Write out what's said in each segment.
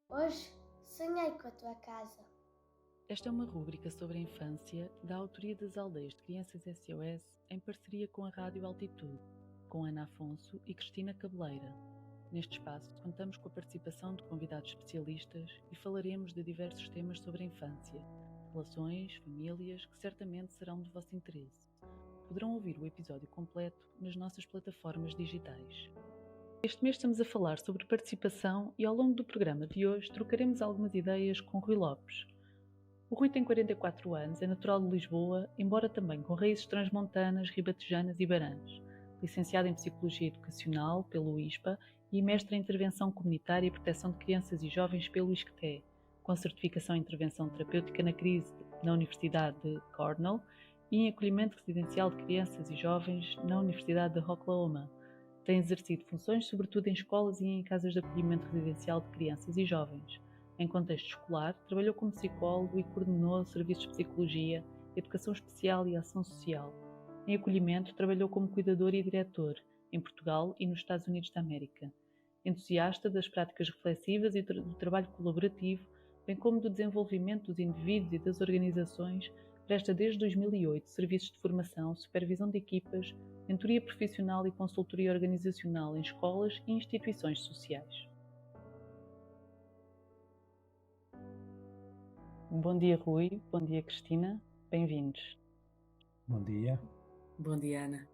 Hoje sonhei com a tua casa. Esta é uma rúbrica sobre a infância da autoria das Aldeias de Crianças SOS em parceria com a Rádio Altitude, com Ana Afonso e Cristina Cabeleira. Neste espaço contamos com a participação de convidados especialistas e falaremos de diversos temas sobre a infância, relações, famílias, que certamente serão do vosso interesse. Poderão ouvir o episódio completo nas nossas plataformas digitais. Este mês estamos a falar sobre participação e ao longo do programa de hoje trocaremos algumas ideias com Rui Lopes. O Rui tem 44 anos, é natural de Lisboa, embora também com raízes transmontanas, ribatejanas e baranas. Licenciado em Psicologia Educacional pelo ISPA e mestre em Intervenção Comunitária e Proteção de Crianças e Jovens pelo ISCTE, com certificação em Intervenção Terapêutica na Crise na Universidade de Cornell e em Acolhimento Residencial de Crianças e Jovens na Universidade de Oklahoma. Tem exercido funções sobretudo em escolas e em casas de acolhimento residencial de crianças e jovens. Em contexto escolar, trabalhou como psicólogo e coordenou serviços de psicologia, educação especial e ação social. Em acolhimento, trabalhou como cuidador e diretor, em Portugal e nos Estados Unidos da América. Entusiasta das práticas reflexivas e do trabalho colaborativo, bem como do desenvolvimento dos indivíduos e das organizações, presta desde 2008 serviços de formação, supervisão de equipas, mentoria profissional e consultoria organizacional em escolas e instituições sociais. Bom dia, Rui. Bom dia, Cristina. Bem-vindos. Bom dia. Bom dia, Ana.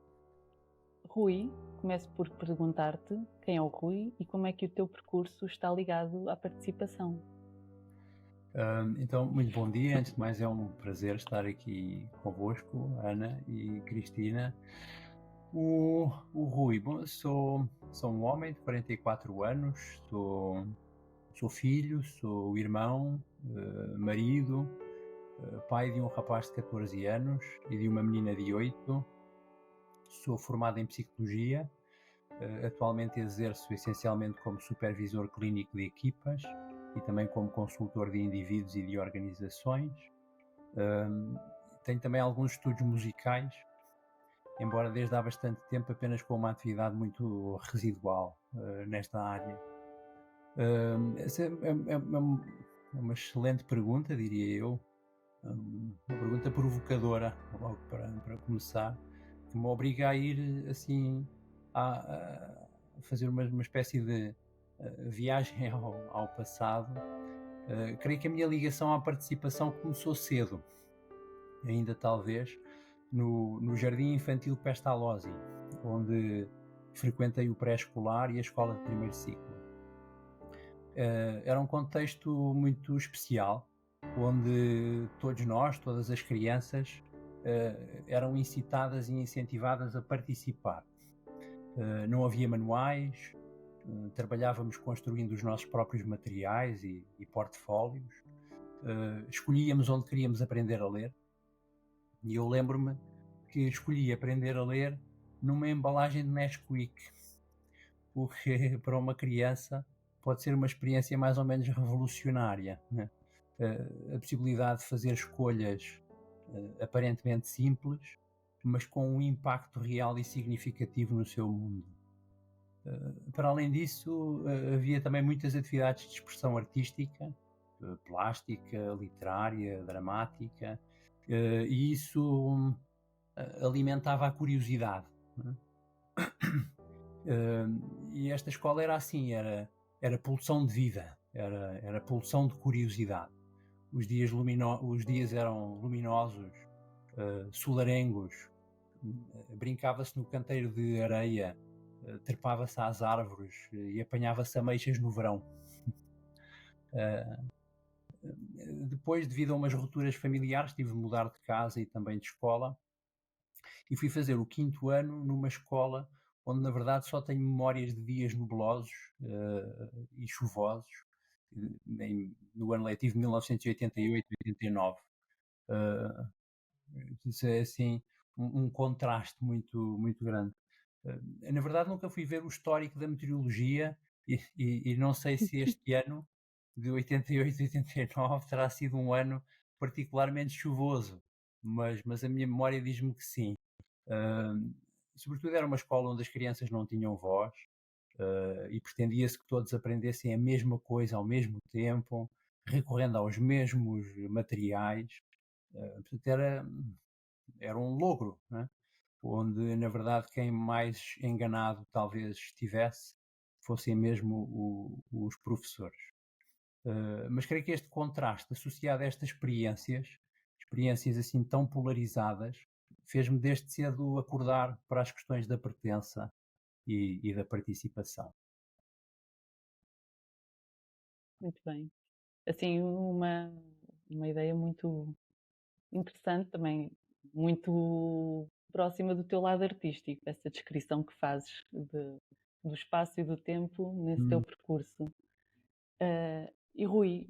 Rui, começo por perguntar-te quem é o Rui e como é que o teu percurso está ligado à participação. Então, muito bom dia. Antes de mais, é um prazer estar aqui convosco, Ana e Cristina. O Rui, bom, sou um homem de 44 anos, sou filho, sou irmão, marido, pai de um rapaz de 14 anos e de uma menina de 8. Sou formado em Psicologia. Atualmente exerço essencialmente como supervisor clínico de equipas e também como consultor de indivíduos e de organizações. Tenho também alguns estudos musicais, embora desde há bastante tempo apenas com uma atividade muito residual nesta área. Essa é uma excelente pergunta, diria eu. Uma pergunta provocadora, logo para começar, que me obriga a ir assim a fazer uma espécie de viagem ao passado. Creio que a minha ligação à participação começou cedo, ainda talvez no Jardim Infantil Pestalozzi, onde frequentei o pré-escolar e a escola de primeiro ciclo. Era um contexto muito especial, onde todos nós, todas as crianças, eram incitadas e incentivadas a participar. Não havia manuais, trabalhávamos construindo os nossos próprios materiais e portfólios, escolhíamos onde queríamos aprender a ler, e eu lembro-me que escolhi aprender a ler numa embalagem de Nesquik, porque para uma criança pode ser uma experiência mais ou menos revolucionária, né? A possibilidade de fazer escolhas aparentemente simples, mas com um impacto real e significativo no seu mundo. Para além disso, havia também muitas atividades de expressão artística, plástica, literária, dramática, e isso alimentava a curiosidade, né? E esta escola era assim, era pulsão de vida, era pulsão de curiosidade. Os dias eram luminosos, solarengos, brincava-se no canteiro de areia, trepava-se às árvores e apanhava-se ameixas no verão. Depois, devido a umas rupturas familiares, tive de mudar de casa e também de escola, e fui fazer o 5º ano numa escola onde na verdade só tenho memórias de dias nublosos e chuvosos, no ano letivo de 1988-89. Isso é assim um contraste muito, muito grande. Na verdade nunca fui ver o histórico da meteorologia e não sei se este ano de 88-89 terá sido um ano particularmente chuvoso, mas a minha memória diz-me que sim. Sobretudo era uma escola onde as crianças não tinham voz, e pretendia-se que todos aprendessem a mesma coisa ao mesmo tempo, recorrendo aos mesmos materiais. Portanto, era um logro, né? Onde, na verdade, quem mais enganado talvez estivesse fossem mesmo os professores. Mas creio que este contraste associado a estas experiências assim tão polarizadas, fez-me desde cedo acordar para as questões da pertença e da participação. Muito bem. Assim, uma ideia muito interessante também, muito próxima do teu lado artístico, essa descrição que fazes do espaço e do tempo nesse teu Hum, percurso. E Rui,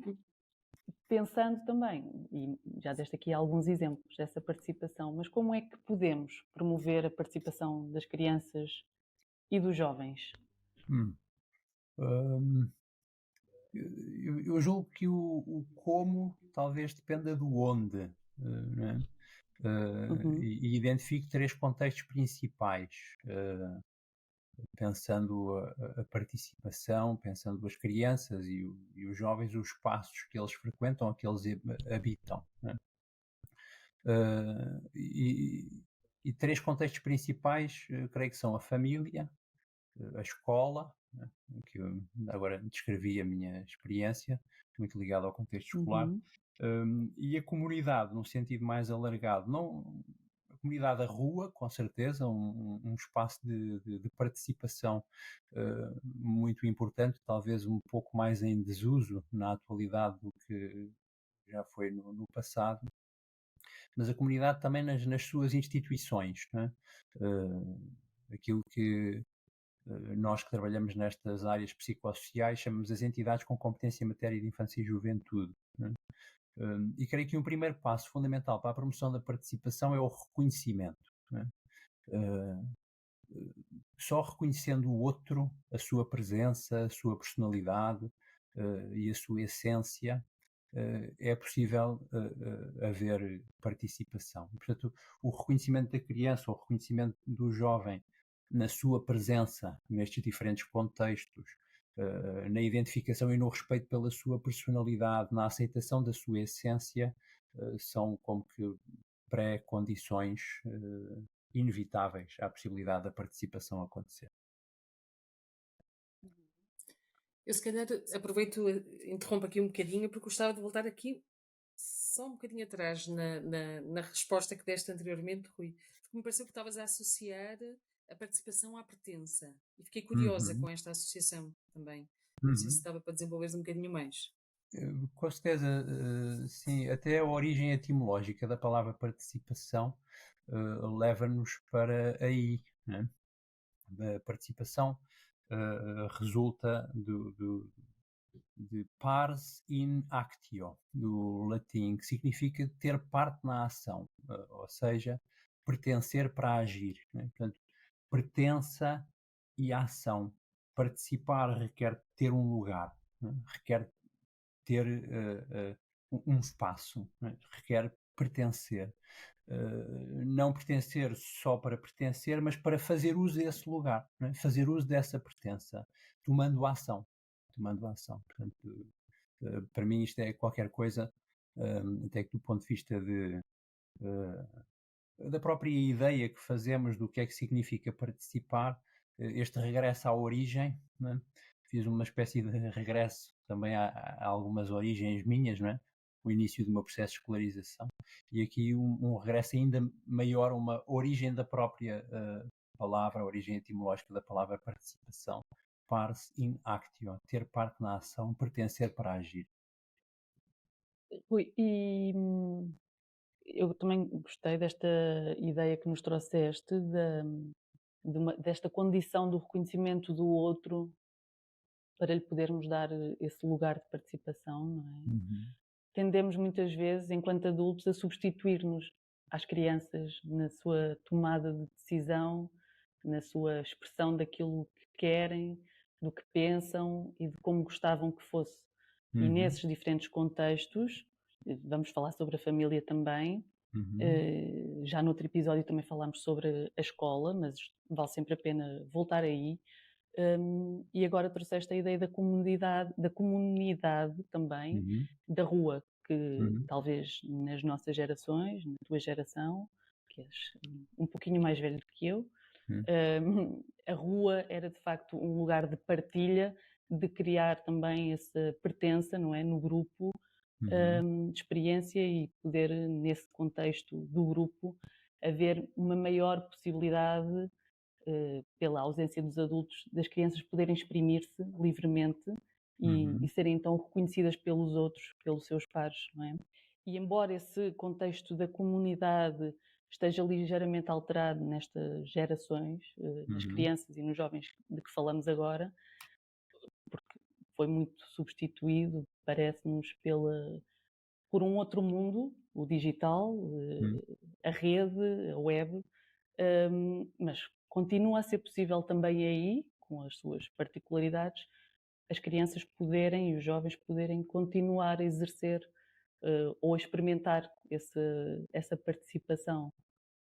pensando também, e já deste aqui alguns exemplos dessa participação, mas como é que podemos promover a participação das crianças e dos jovens? hum. Hum, eu julgo que o como talvez dependa do onde, né? Uhum, E identifico três contextos principais, pensando a participação, pensando as crianças e os jovens, os espaços que eles frequentam, que eles habitam, né? E três contextos principais, creio que são a família, a escola, né, que eu agora descrevi a minha experiência, muito ligada ao contexto escolar, uhum, e a comunidade, num sentido mais alargado. Não, a comunidade da rua, com certeza, um espaço de participação muito importante, talvez um pouco mais em desuso na atualidade do que já foi no passado, mas a comunidade também nas suas instituições, não é? Aquilo que nós que trabalhamos nestas áreas psicossociais chamamos as entidades com competência em matéria de infância e juventude, não é? E creio que um primeiro passo fundamental para a promoção da participação é o reconhecimento, não é? Uh, Só reconhecendo o outro, a sua presença, a sua personalidade e a sua essência, é possível haver participação. Portanto, o reconhecimento da criança, o reconhecimento do jovem na sua presença nestes diferentes contextos, na identificação e no respeito pela sua personalidade, na aceitação da sua essência, são como que pré-condições inevitáveis à possibilidade da participação acontecer. Eu se calhar aproveito, interrompo aqui um bocadinho, porque gostava de voltar aqui só um bocadinho atrás na resposta que deste anteriormente, Rui, porque me pareceu que estavas a associar a participação à pertença. E fiquei curiosa Uhum, com esta associação também. Não sei se uhum. estava para desenvolveres um bocadinho mais. Com certeza, sim, até a origem etimológica da palavra participação leva-nos para aí, né? A participação resulta de pars in actio, do latim, que significa ter parte na ação, ou seja, pertencer para agir, né? Portanto, pertença e ação. Participar requer ter um lugar, né? Requer ter um espaço, né? Requer pertencer. Não pertencer só para pertencer, mas para fazer uso desse lugar, né? Fazer uso dessa pertença, tomando ação. Tomando ação. Portanto, para mim isto é qualquer coisa, até que do ponto de vista da própria ideia que fazemos do que é que significa participar, este regresso à origem, né? Fiz uma espécie de regresso também a algumas origens minhas, não é? O início do meu processo de escolarização, e aqui um regresso ainda maior, uma origem da própria palavra, a origem etimológica da palavra participação, pars in actio, ter parte na ação, pertencer para agir. Rui, e eu também gostei desta ideia que nos trouxeste desta condição do reconhecimento do outro para lhe podermos dar esse lugar de participação, não é? Uhum. Tendemos muitas vezes, enquanto adultos, a substituir-nos às crianças na sua tomada de decisão, na sua expressão daquilo que querem, do que pensam e de como gostavam que fosse. E Uhum. nesses diferentes contextos, vamos falar sobre a família também. Uhum. Já no outro episódio também falámos sobre a escola, mas vale sempre a pena voltar aí. E agora trouxeste a ideia da comunidade também, Uhum, da rua, que uhum, talvez nas nossas gerações, na tua geração, que és um pouquinho mais velho do que eu, uhum, a rua era de facto um lugar de partilha, de criar também essa pertença, não é, no grupo, uhum, de experiência e poder, nesse contexto do grupo, haver uma maior possibilidade, pela ausência dos adultos, das crianças poderem exprimir-se livremente e uhum, serem então reconhecidas pelos outros, pelos seus pares, não é? E embora esse contexto da comunidade esteja ligeiramente alterado nestas gerações, nas uhum, crianças e nos jovens de que falamos agora, porque foi muito substituído, parece-nos, por um outro mundo, o digital, uhum, a rede, a web, mas continua a ser possível também aí, com as suas particularidades, as crianças poderem e os jovens poderem continuar a exercer ou a experimentar essa participação,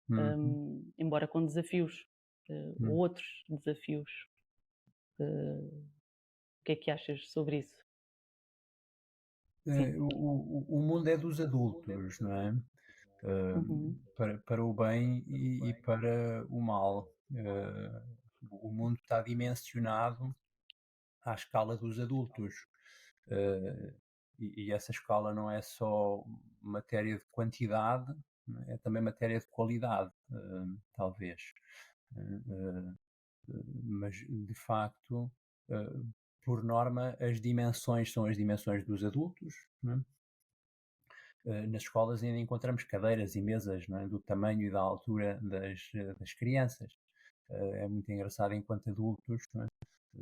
uhum, embora com desafios, uhum. outros desafios. O que é que achas sobre isso? Sim. O mundo é dos adultos, não é? Uhum. Para o bem e para o mal. O mundo está dimensionado à escala dos adultos. Eh, e essa escala não é só matéria de quantidade, não é? É também matéria de qualidade, talvez. Eh, mas, de facto, eh, por norma, as dimensões são as dimensões dos adultos, não é? Nas escolas ainda encontramos cadeiras e mesas, não é? Do tamanho e da altura das crianças. É muito engraçado enquanto adultos, não é?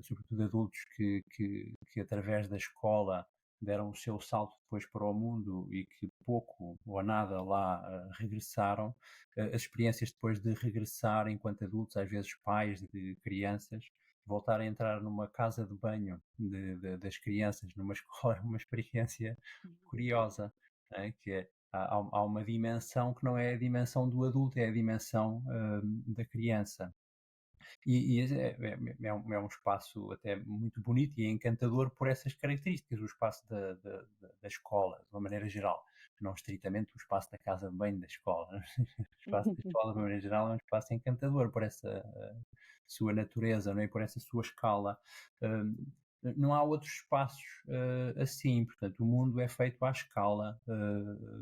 Sobretudo adultos que através da escola deram o seu salto depois para o mundo e que pouco ou nada lá regressaram, as experiências depois de regressar enquanto adultos, às vezes pais de crianças, voltar a entrar numa casa de banho das crianças, numa escola, é uma experiência curiosa, não é? Que é, há uma dimensão que não é a dimensão do adulto, é a dimensão da criança. E é um espaço até muito bonito e encantador por essas características, o espaço da escola, de uma maneira geral, não estritamente o espaço da casa de banho da escola. O espaço da escola, de uma maneira geral, é um espaço encantador por essa sua natureza, não é? Por essa sua escala. Hum, não há outros espaços assim, portanto, o mundo é feito à escala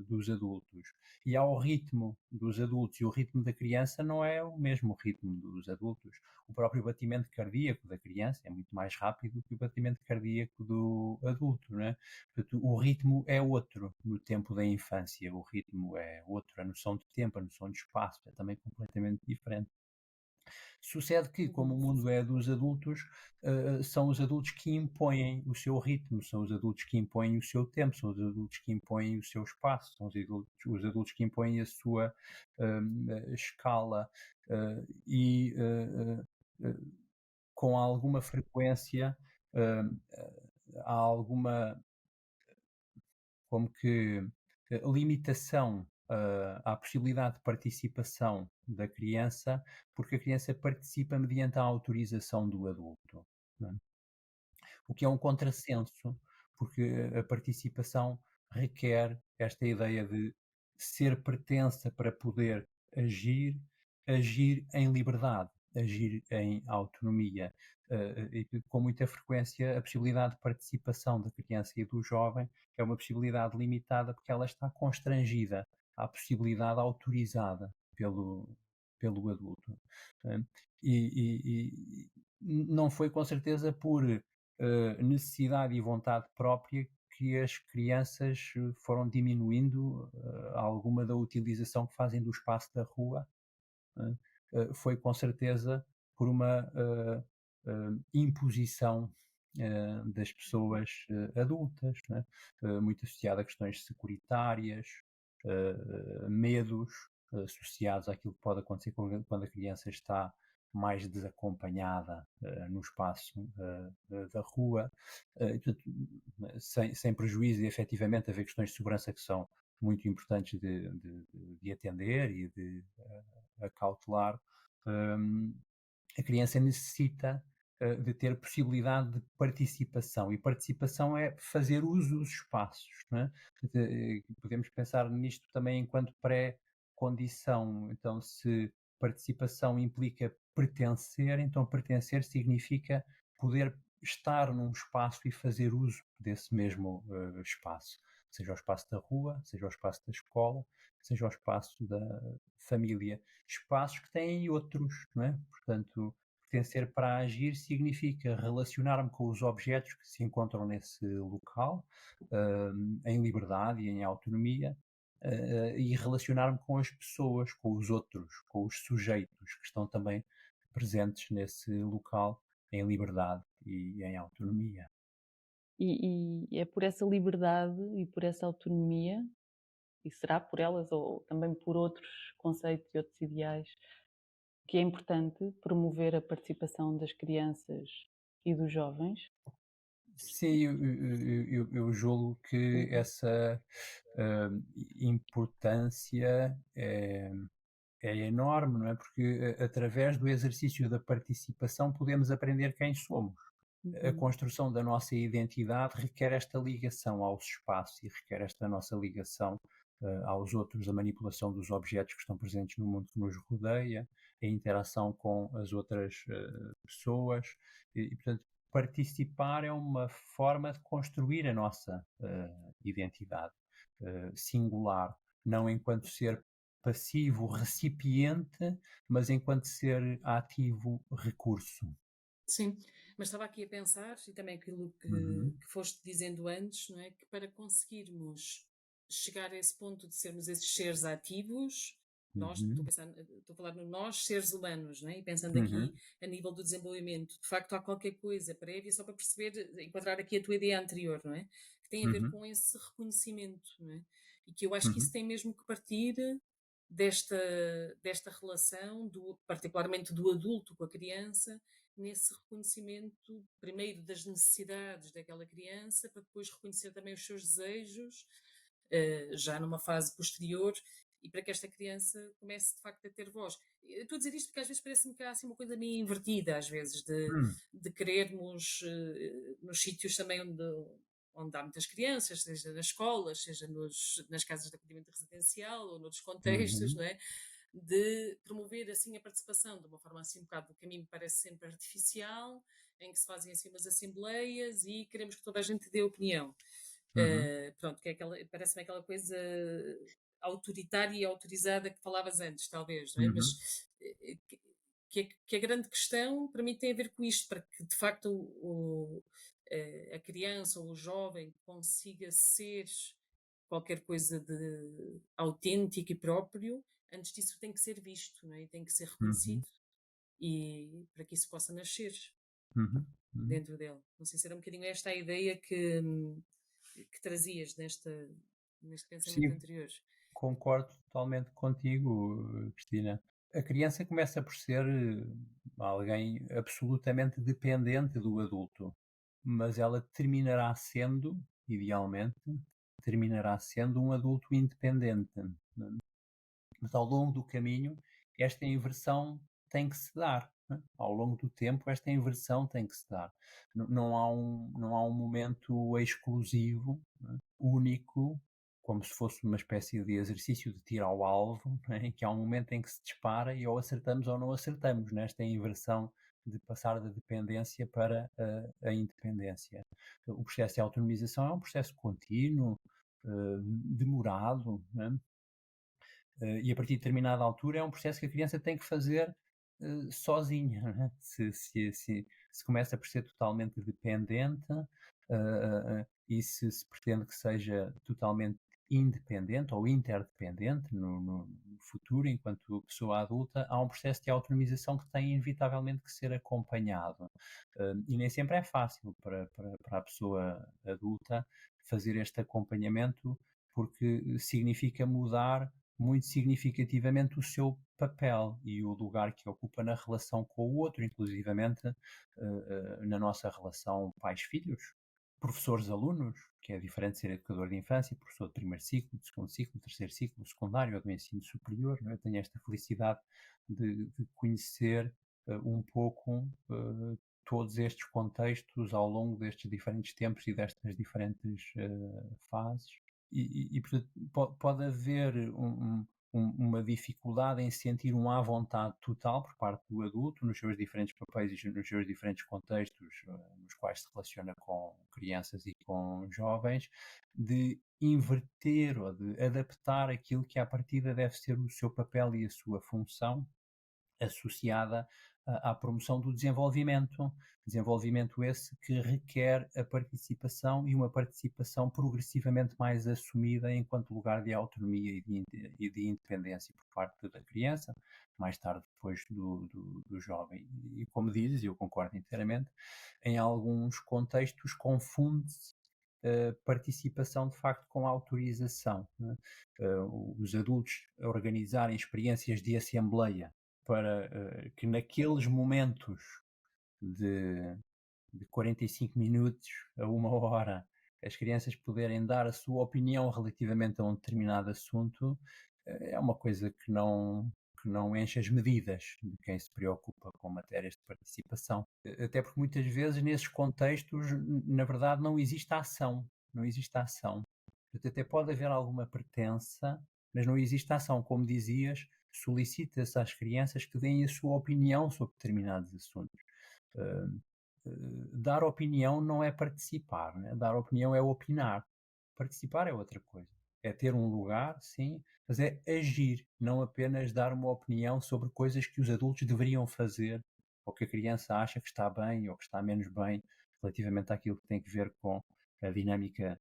dos adultos e ao ritmo dos adultos, e o ritmo da criança não é o mesmo ritmo dos adultos. O próprio batimento cardíaco da criança é muito mais rápido que o batimento cardíaco do adulto, não é? Portanto, o ritmo é outro no tempo da infância, o ritmo é outro, a noção de tempo, a noção de espaço é também completamente diferente. Sucede que, como o Uhum. mundo é dos adultos, são os adultos que impõem o seu ritmo, são os adultos que impõem o seu tempo, são os adultos que impõem o seu espaço, são os adultos que impõem a sua escala e com alguma frequência há alguma como que limitação à possibilidade de participação da criança, porque a criança participa mediante a autorização do adulto, não é? O que é um contrassenso, porque a participação requer esta ideia de ser pertença para poder agir, agir em liberdade, agir em autonomia. E com muita frequência a possibilidade de participação da criança e do jovem é uma possibilidade limitada porque ela está constrangida à possibilidade autorizada pelo adulto. Eh, e não foi com certeza por necessidade e vontade própria que as crianças foram diminuindo alguma da utilização que fazem do espaço da rua. Né? Foi com certeza por uma imposição das pessoas adultas, né? Muito associada a questões securitárias, medos associados àquilo que pode acontecer quando a criança está mais desacompanhada no espaço da rua, portanto, sem prejuízo de efetivamente haver questões de segurança que são muito importantes de atender e de acautelar. A criança necessita de ter possibilidade de participação. E participação é fazer uso dos espaços, não é? Podemos pensar nisto também enquanto pré-condição. Então, se participação implica pertencer, então pertencer significa poder estar num espaço e fazer uso desse mesmo espaço. Seja o espaço da rua, seja o espaço da escola, seja o espaço da família. Espaços que têm outros, não é? Portanto, pertencer para agir significa relacionar-me com os objetos que se encontram nesse local, em liberdade e em autonomia, e relacionar-me com as pessoas, com os outros, com os sujeitos que estão também presentes nesse local em liberdade e em autonomia. E é por essa liberdade e por essa autonomia, e será por elas ou também por outros conceitos e outros ideais, que é importante promover a participação das crianças e dos jovens? Sim, eu julgo que essa importância é enorme, não é? Porque através do exercício da participação podemos aprender quem somos. A Uhum. construção da nossa identidade requer esta ligação aos espaços e requer esta nossa ligação aos outros, a manipulação dos objetos que estão presentes no mundo que nos rodeia, a interação com as outras pessoas portanto, participar é uma forma de construir a nossa identidade singular, não enquanto ser passivo recipiente, mas enquanto ser ativo recurso. Sim, mas estava aqui a pensar, e também aquilo Uhum, que foste dizendo antes, não é? Que para conseguirmos chegar a esse ponto de sermos esses seres ativos, nós, estou a uhum, pensar, estou a falar no nós, seres humanos, não é? E pensando aqui uhum, a nível do desenvolvimento, de facto há qualquer coisa prévia, só para perceber, enquadrar aqui a tua ideia anterior, não é? Que tem a ver uhum, com esse reconhecimento, não é? E que eu acho que isso uhum, tem mesmo que partir desta, desta relação, particularmente do adulto com a criança, nesse reconhecimento, primeiro das necessidades daquela criança, para depois reconhecer também os seus desejos, já numa fase posterior, e para que esta criança comece de facto a ter voz. Eu estou a dizer isto porque às vezes parece-me que há assim uma coisa meio invertida, às vezes, hum, de querermos, nos sítios também onde há muitas crianças, seja nas escolas, seja nas casas de acolhimento residencial ou noutros contextos, uhum, não é? De promover assim a participação de uma forma assim um bocado que a mim me parece sempre artificial, em que se fazem assim umas assembleias e queremos que toda a gente dê opinião. uhum, Pronto, que é aquela, parece-me aquela coisa autoritária e autorizada que falavas antes, talvez, não é? Mas uhum, que a grande questão para mim tem a ver com isto, para que de facto a criança ou o jovem consiga ser qualquer coisa de autêntico e próprio, antes disso tem que ser visto, não é? E tem que ser uhum, reconhecido e para que isso possa nascer uhum, uhum. dentro dele. Não sei se era um bocadinho esta a ideia que trazias neste pensamento Sim, anterior. concordo totalmente contigo, Cristina. A criança começa por ser alguém absolutamente dependente do adulto, mas ela terminará sendo, idealmente, terminará sendo um adulto independente. Mas ao longo do caminho, esta inversão tem que se dar. Né? Ao longo do tempo, esta inversão tem que se dar. Não há um momento exclusivo, né? Único, como se fosse uma espécie de exercício de tiro ao alvo, né? Em que há um momento em que se dispara e ou acertamos ou não acertamos nesta inversão de passar da dependência para a independência. O processo de autonomização é um processo contínuo, demorado, né? E a partir de determinada altura é um processo que a criança tem que fazer sozinha. Né? Se começa por ser totalmente dependente e se pretende que seja totalmente independente ou interdependente no futuro, enquanto pessoa adulta, há um processo de autonomização que tem inevitavelmente que ser acompanhado. E nem sempre é fácil para a pessoa adulta fazer este acompanhamento, porque significa mudar muito significativamente o seu papel e o lugar que ocupa na relação com o outro, inclusivamente na nossa relação pais-filhos, professores-alunos, que é diferente de ser educador de infância, professor de primeiro ciclo, de segundo ciclo, terceiro ciclo, secundário ou do ensino superior. Não é? Eu tenho esta felicidade de conhecer um pouco todos estes contextos ao longo destes diferentes tempos e destas diferentes fases. Portanto, pode haver uma dificuldade em sentir um à vontade total por parte do adulto nos seus diferentes papéis e nos seus diferentes contextos nos quais se relaciona com crianças e com jovens, de inverter ou de adaptar aquilo que à partida deve ser o seu papel e a sua função associada à promoção do desenvolvimento esse que requer a participação e uma participação progressivamente mais assumida enquanto lugar de autonomia e de independência por parte da criança, mais tarde depois do jovem. E como dizes, eu concordo inteiramente, em alguns contextos confunde-se participação de facto com autorização, né? Os adultos organizarem experiências de assembleia para que naqueles momentos de 45 minutos a 1 hora as crianças poderem dar a sua opinião relativamente a um determinado assunto, é uma coisa que não enche as medidas de quem se preocupa com matérias de participação. Até porque muitas vezes nesses contextos, na verdade, não existe ação. Portanto, até pode haver alguma pertença, mas não existe ação. Como dizias, solicita-se às crianças que deem a sua opinião sobre determinados assuntos. Dar opinião não é participar, né? Dar opinião é opinar. Participar é outra coisa. É ter um lugar, sim, mas é agir, não apenas dar uma opinião sobre coisas que os adultos deveriam fazer ou que a criança acha que está bem ou que está menos bem relativamente àquilo que tem que ver com a dinâmica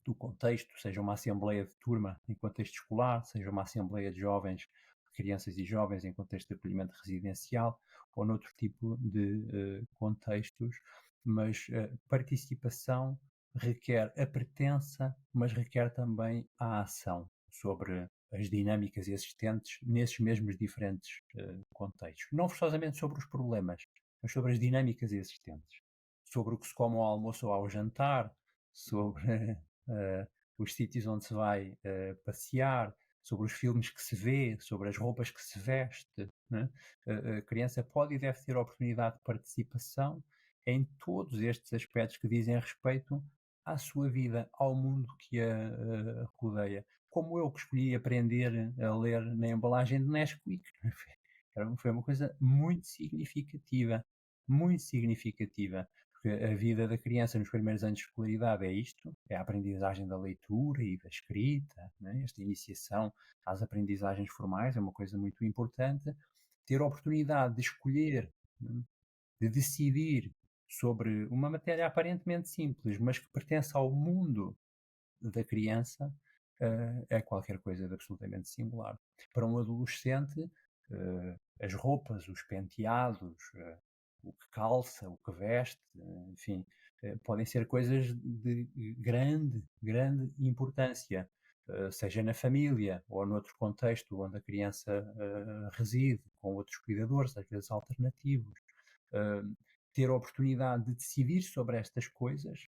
do contexto, seja uma assembleia de turma em contexto escolar, seja uma assembleia de jovens, de crianças e jovens em contexto de acolhimento residencial ou noutro tipo de contextos, mas participação requer a pertença, mas requer também a ação sobre as dinâmicas existentes nesses mesmos diferentes contextos. Não forçosamente sobre os problemas, mas sobre as dinâmicas existentes. Sobre o que se come ao almoço ou ao jantar, sobre os sítios onde se vai passear, sobre os filmes que se vê, sobre as roupas que se veste, né? A criança pode e deve ter a oportunidade de participação em todos estes aspectos que dizem respeito à sua vida, ao mundo que a rodeia. Como eu que escolhi aprender a ler na embalagem de Nesquik, foi uma coisa muito significativa, porque a vida da criança nos primeiros anos de escolaridade é isto, é a aprendizagem da leitura e da escrita, né? Esta iniciação às aprendizagens formais é uma coisa muito importante. Ter a oportunidade de escolher, né? De decidir sobre uma matéria aparentemente simples, mas que pertence ao mundo da criança, é qualquer coisa de absolutamente singular. Para um adolescente, as roupas, os penteados, o que calça, o que veste, enfim, podem ser coisas de grande importância, seja na família ou noutro contexto onde a criança reside, com outros cuidadores, às vezes alternativos. Ter a oportunidade de decidir sobre estas coisas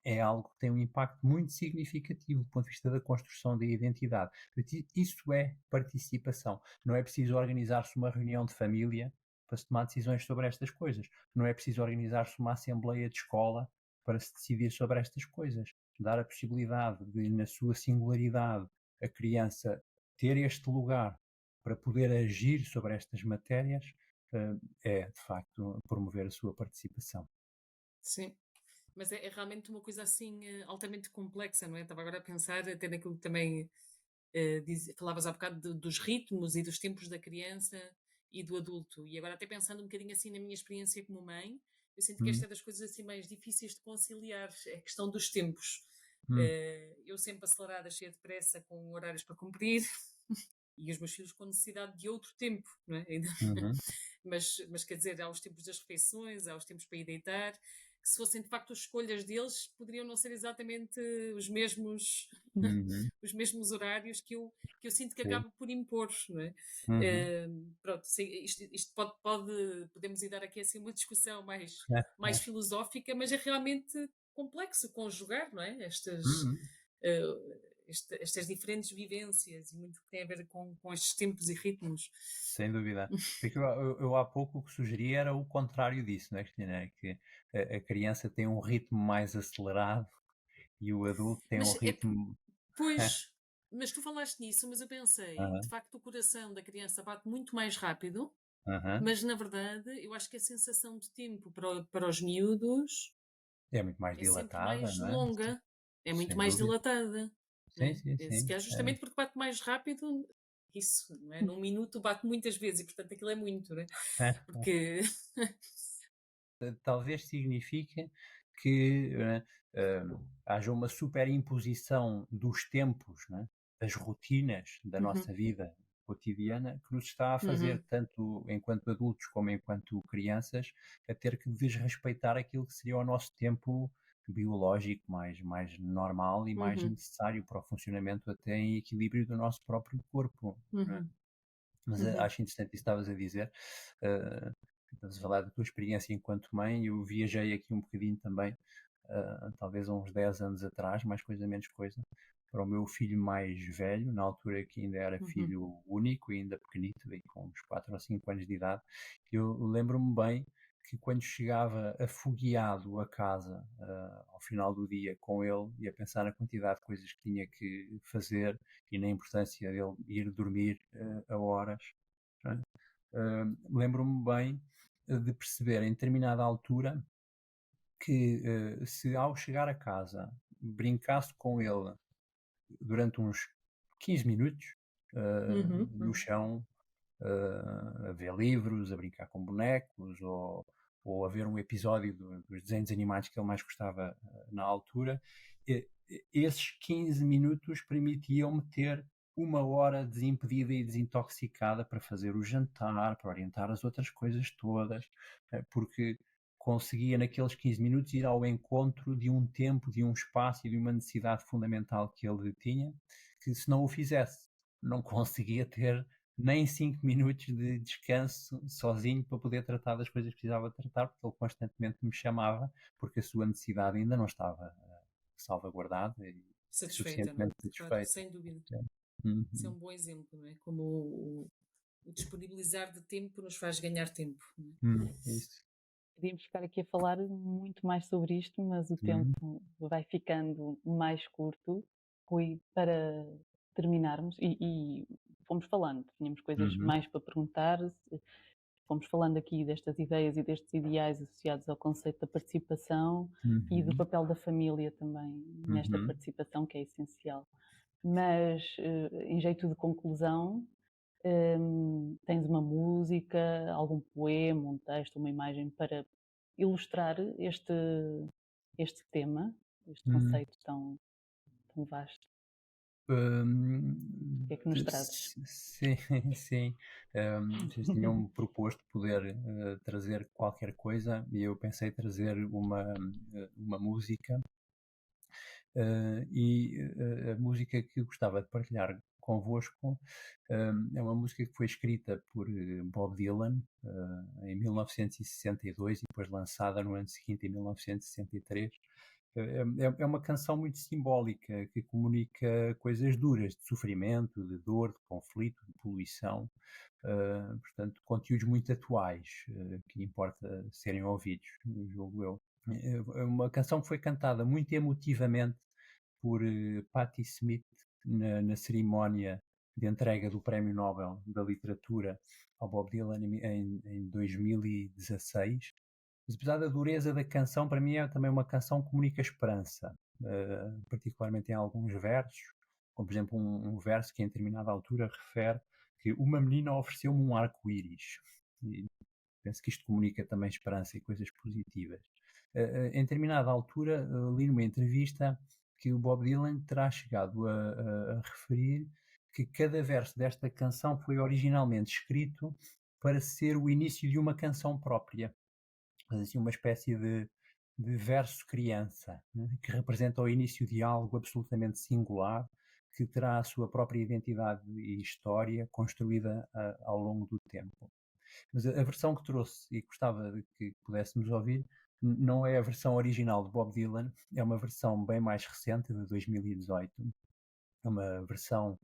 é algo que tem um impacto muito significativo do ponto de vista da construção da identidade. Isso é participação. Não é preciso organizar-se uma reunião de família para se tomar decisões sobre estas coisas. Não é preciso organizar-se uma assembleia de escola para se decidir sobre estas coisas. Dar a possibilidade de, na sua singularidade, a criança ter este lugar para poder agir sobre estas matérias é, de facto, promover a sua participação. Sim. Mas é realmente uma coisa assim altamente complexa, não é? Estava agora a pensar até naquilo que também falavas há bocado dos ritmos e dos tempos da criança e do adulto. E agora até pensando um bocadinho assim na minha experiência como mãe, eu sinto que esta é das coisas assim mais difíceis de conciliar, é a questão dos tempos. Eu sempre acelerada, cheia de pressa, com horários para cumprir, e os meus filhos com necessidade de outro tempo, não é? Mas quer dizer, há os tempos das refeições, há os tempos para ir deitar, que se fossem de facto as escolhas deles, poderiam não ser exatamente os mesmos, os mesmos horários que eu sinto que acabo por impor, não é? Pronto, isto podemos ir dar aqui assim uma discussão mais filosófica, mas é realmente complexo conjugar, não é? estas diferentes vivências e muito que tem a ver com estes tempos e ritmos. Sem dúvida. Porque eu há pouco o que sugeri era o contrário disso, não é, Cristina? É que a criança tem um ritmo mais acelerado e o adulto tem um Mas é, ritmo. pois, mas tu falaste nisso, mas eu pensei, de Aham, facto, o coração da criança bate muito mais rápido, aham. mas na verdade, eu acho que a sensação de tempo para os miúdos É muito mais é sempre dilatada, mais não é? longa, é muito Sem mais dúvida. dilatada, Sim, né? sim, Se sim. calhar justamente porque bate mais rápido, isso, não é? Num minuto bate muitas vezes e portanto aquilo é muito, né? Porque Talvez signifique que haja uma superimposição dos tempos, né, das rotinas da Uhum, nossa vida cotidiana, que nos está a fazer, uhum, tanto enquanto adultos como enquanto crianças, a ter que desrespeitar aquilo que seria o nosso tempo biológico mais normal e mais uhum, necessário para o funcionamento até em equilíbrio do nosso próprio corpo, né? uhum, Mas uhum, acho interessante isso que estavas a dizer. eh, Estavas a falar da tua experiência enquanto mãe. Eu viajei aqui um bocadinho também, talvez há uns 10 anos atrás, mais coisa menos coisa, para o meu filho mais velho, na altura que ainda era uhum, filho único, ainda pequenito, e com uns 4 ou 5 anos de idade. Eu lembro-me bem que quando chegava afogueado a casa, ao final do dia com ele e a pensar na quantidade de coisas que tinha que fazer e na importância dele ir dormir a horas, não é? Lembro-me bem de perceber em determinada altura que se ao chegar a casa brincasse com ele durante uns 15 minutos uhum, no chão, a ver livros, a brincar com bonecos ou a ver um episódio dos desenhos animados que ele mais gostava na altura, esses 15 minutos permitiam-me ter uma hora desimpedida e desintoxicada para fazer o jantar, para orientar as outras coisas todas, porque conseguia naqueles 15 minutos ir ao encontro de um tempo, de um espaço e de uma necessidade fundamental que ele tinha, que se não o fizesse, não conseguia ter nem 5 minutos de descanso sozinho para poder tratar das coisas que precisava tratar, porque ele constantemente me chamava, porque a sua necessidade ainda não estava salvaguardada e satisfeita, não é? suficientemente Claro, satisfeita. sem dúvida. Isso é Uhum. um bom exemplo, não é? Como o disponibilizar de tempo nos faz ganhar tempo, não é? Isso. Podíamos ficar aqui a falar muito mais sobre isto, mas o Uhum. tempo vai ficando mais curto. Rui, para terminarmos, e fomos falando, tínhamos coisas Uhum. mais para perguntar, fomos falando aqui destas ideias e destes ideais associados ao conceito da participação e do Uhum. papel da família também nesta Uhum. participação, que é essencial. Mas, em jeito de conclusão, tens uma música, algum poema, um texto, uma imagem para ilustrar este tema, este Uhum. conceito tão vasto? O que é que nos trazes? Sim, sim. Vocês tinham proposto poder trazer qualquer coisa e eu pensei trazer uma música a música que gostava de partilhar convosco é uma música que foi escrita por Bob Dylan em 1962 e depois lançada no ano seguinte, em 1963. É uma canção muito simbólica que comunica coisas duras de sofrimento, de dor, de conflito, de poluição. Portanto, conteúdos muito atuais que importa serem ouvidos, julgo eu. É uma canção que foi cantada muito emotivamente por Patti Smith na cerimónia de entrega do Prémio Nobel da Literatura ao Bob Dylan em 2016. Mas apesar da dureza da canção, para mim é também uma canção que comunica esperança, particularmente em alguns versos, como por exemplo um verso que em determinada altura refere que uma menina ofereceu-me um arco-íris. E penso que isto comunica também esperança e coisas positivas. Em determinada altura, li numa entrevista que o Bob Dylan terá chegado a referir que cada verso desta canção foi originalmente escrito para ser o início de uma canção própria, assim, uma espécie de verso criança, né, que representa o início de algo absolutamente singular, que terá a sua própria identidade e história construída ao longo do tempo. Mas a versão que trouxe e gostava de que pudéssemos ouvir não é a versão original de Bob Dylan, é uma versão bem mais recente, de 2018, É uma versão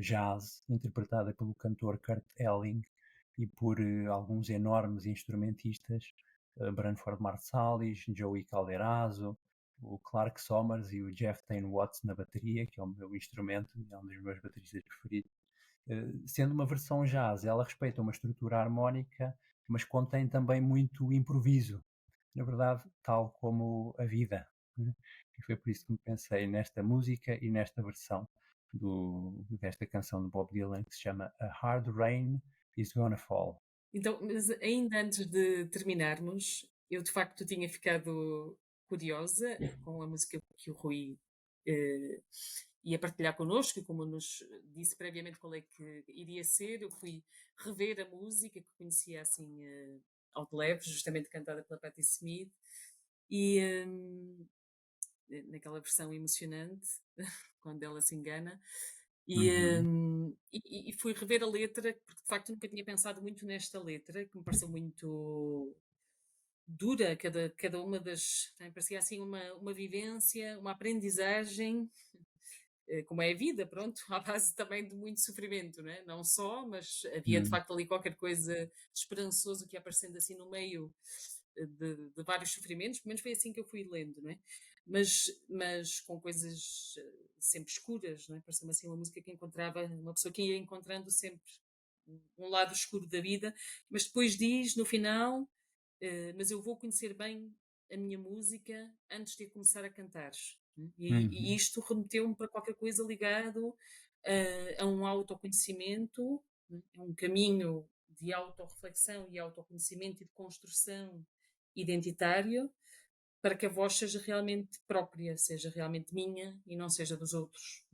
jazz interpretada pelo cantor Kurt Elling e por alguns enormes instrumentistas, Branford Marsalis, Joey Calderazzo, o Clark Sommers e o Jeff Tain Watts na bateria, que é o meu instrumento, é um dos meus bateristas preferidos. Sendo uma versão jazz, ela respeita uma estrutura harmónica, mas contém também muito improviso, na verdade, tal como a vida, né? E foi por isso que me pensei nesta música e nesta versão desta canção de Bob Dylan que se chama A Hard Rain Is Gonna Fall. Então, mas ainda antes de terminarmos, eu de facto tinha ficado curiosa com a música que o Rui ia partilhar connosco, e como nos disse previamente qual é que iria ser, eu fui rever a música que conhecia assim ao de leve, justamente cantada pela Patti Smith, e naquela versão emocionante, quando ela se engana, e fui rever a letra, porque de facto nunca tinha pensado muito nesta letra, que me pareceu muito dura, cada uma das. Parecia assim uma vivência, uma aprendizagem, como é a vida, pronto, à base também de muito sofrimento, né? Não só, mas havia de Hum, facto ali qualquer coisa de esperançoso que ia aparecendo assim no meio de vários sofrimentos, pelo menos foi assim que eu fui lendo, não é? Mas com coisas sempre escuras, não é? Pareceu-me assim uma música que encontrava, uma pessoa que ia encontrando sempre um lado escuro da vida, mas depois diz no final, mas eu vou conhecer bem a minha música antes de começar a cantar. E uhum, isto remeteu-me para qualquer coisa ligado a um autoconhecimento, a um caminho de autorreflexão e autoconhecimento e de construção identitário, para que a voz seja realmente própria, seja realmente minha e não seja dos outros.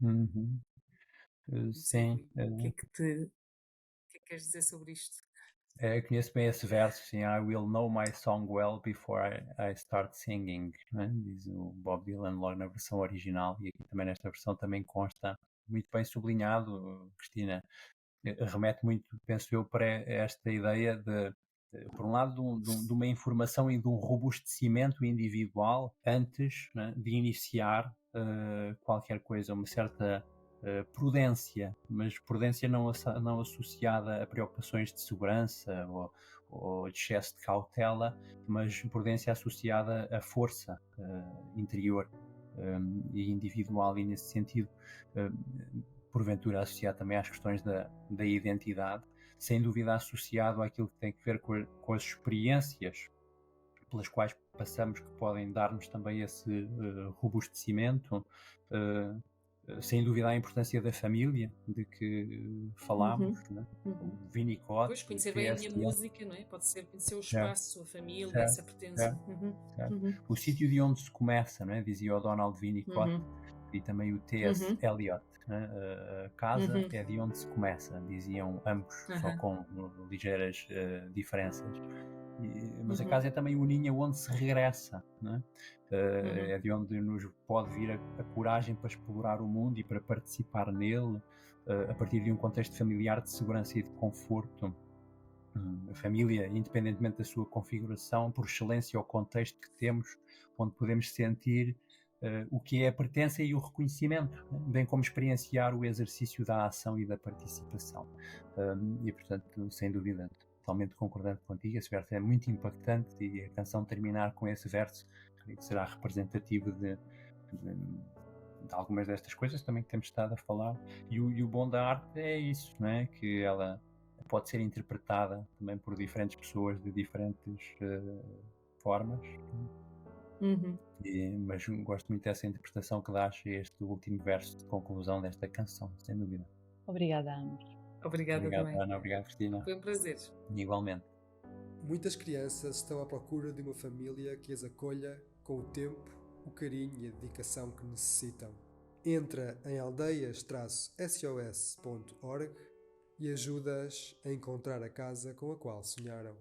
uhum. Não sei, Sim, Rui, o que é que queres dizer sobre isto? conheço bem esse verso, sim, I will know my song well before I start singing, né? Diz o Bob Dylan logo na versão original, e aqui também nesta versão também consta muito bem sublinhado, Cristina, remete muito, penso eu, para esta ideia por um lado, de uma informação e de um robustecimento individual antes, né, de iniciar qualquer coisa, uma certa prudência, mas prudência não associada a preocupações de segurança ou de excesso de cautela, mas prudência associada à força interior e individual, e nesse sentido porventura associado também às questões da identidade, sem dúvida associado àquilo que tem a ver com as experiências pelas quais passamos, que podem dar-nos também esse robustecimento, sem dúvida a importância da família, de que falámos, Uhum, né? uhum. O Winnicott Pois, conhecer bem a minha PSTN, música, não é? Pode ser conhecer o certo, espaço, a família, certo, essa pertença. certo, Uhum, certo. uhum, O sítio de onde se começa, não é? Dizia o Donald Winnicott, uhum, e também o T.S. uhum, Eliot, né? A casa uhum, é de onde se começa, diziam ambos, só aham, com ligeiras diferenças. Mas a uhum, casa é também o ninho onde se regressa, né? uhum, É de onde nos pode vir a coragem para explorar o mundo e para participar nele, a partir de um contexto familiar de segurança e de conforto. A família, independentemente da sua configuração, por excelência, é o contexto que temos, onde podemos sentir o que é a pertença e o reconhecimento, né? Bem como experienciar o exercício da ação e da participação. E, portanto, sem dúvida, totalmente concordante contigo, esse verso é muito impactante, e a canção terminar com esse verso, creio que será representativo de algumas destas coisas também que temos estado a falar. E o bom da arte é isso, não é? Que ela pode ser interpretada também por diferentes pessoas de diferentes formas, uhum. mas gosto muito dessa interpretação que dás a este último verso de conclusão desta canção, sem dúvida. Obrigada a ambos. Obrigada Obrigado, também. Ana, obrigado, Cristina. Foi um prazer. Igualmente. Muitas crianças estão à procura de uma família que as acolha com o tempo, o carinho e a dedicação que necessitam. Entra em aldeias-sos.org e ajuda-as a encontrar a casa com a qual sonharam.